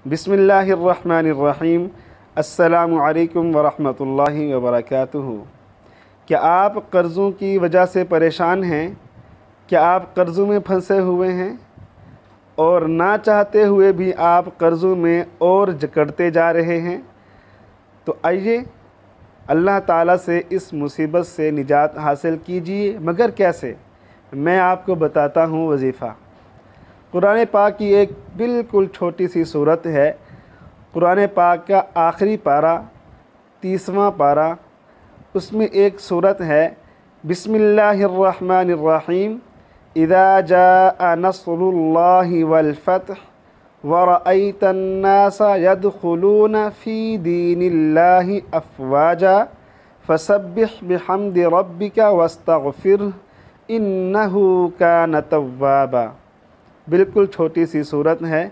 बिस्मिल्लाहिर्रहमानिर्रहीम। अस्सलामु अलैकुम वरहमतुल्लाहि वबरकातुहू। क्या आप कर्ज़ों की वजह से परेशान हैं? क्या आप कर्ज़ों में फंसे हुए हैं और ना चाहते हुए भी आप कर्ज़ों में और जकड़ते जा रहे हैं? तो आइए अल्लाह ताला से इस मुसीबत से निजात हासिल कीजिए। मगर कैसे? मैं आपको बताता हूँ वजीफ़ा। कुरान पाक की एक बिल्कुल छोटी सी सूरत है। कुरान पाक का आखिरी पारा 30वां पारा, उसमें एक सूरत है बिस्मिल्लाहिर्रहमानिर्रहीम। इज़ा जाअ नस्रुल्लाहि वल फ़त्ह व रअयतन नासा यदखुलूना फ़ी दीनिल्लाहि अफ़वाजा फ़सब्बिह बिहम्दि रब्बिका वस्तग़फिरहु इन्नहु कान तव्वाबा। बिल्कुल छोटी सी सूरत है।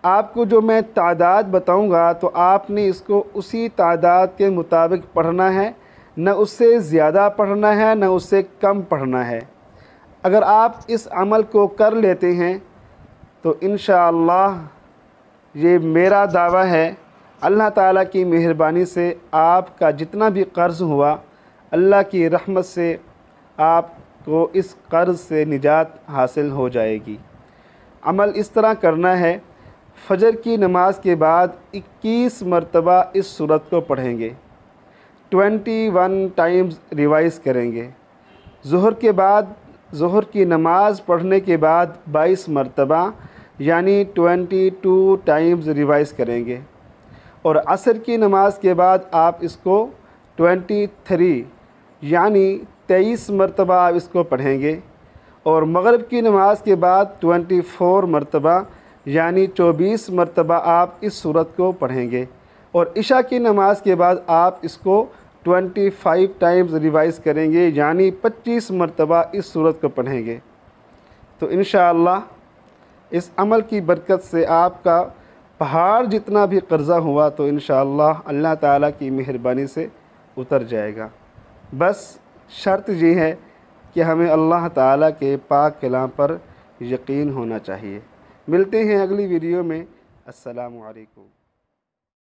आपको जो मैं तादाद बताऊंगा तो आपने इसको उसी तादाद के मुताबिक पढ़ना है, न उससे ज़्यादा पढ़ना है न उससे कम पढ़ना है। अगर आप इस अमल को कर लेते हैं तो इंशाअल्लाह ये मेरा दावा है, अल्लाह ताला की मेहरबानी से आपका जितना भी कर्ज़ हुआ, अल्लाह की रहमत से आपको इस कर्ज़ से निजात हासिल हो जाएगी। अमल इस तरह करना है, फ़जर की नमाज के बाद 21 मरतबा इस सूरत को पढ़ेंगे, 21 टाइम्स रिवाइज़ करेंगे। ज़ुहर के बाद, ज़ुहर की नमाज़ पढ़ने के बाद 22 मरतबा यानी 22 टाइम्स रिवाइज़ करेंगे। और असर की नमाज के बाद आप इसको 23 यानी 23 मरतबा आप इसको पढ़ेंगे। और मग़रिब की नमाज के बाद 24 मरतबा यानी 24 मरतबा आप इस सूरत को पढ़ेंगे। और इशा की नमाज के बाद आप इसको 25 टाइम्स रिवाइज़ करेंगे यानी 25 मरतबा इस सूरत को पढ़ेंगे। तो इंशाअल्लाह इस अमल की बरकत से आपका पहाड़ जितना भी कर्ज़ा हुआ तो इंशाअल्लाह अल्लाह ताला की मेहरबानी से उतर जाएगा। बस शर्त ये है कि हमें अल्लाह ताला के पाक कलाम पर यकीन होना चाहिए। मिलते हैं अगली वीडियो में। अस्सलामु अलैकुम।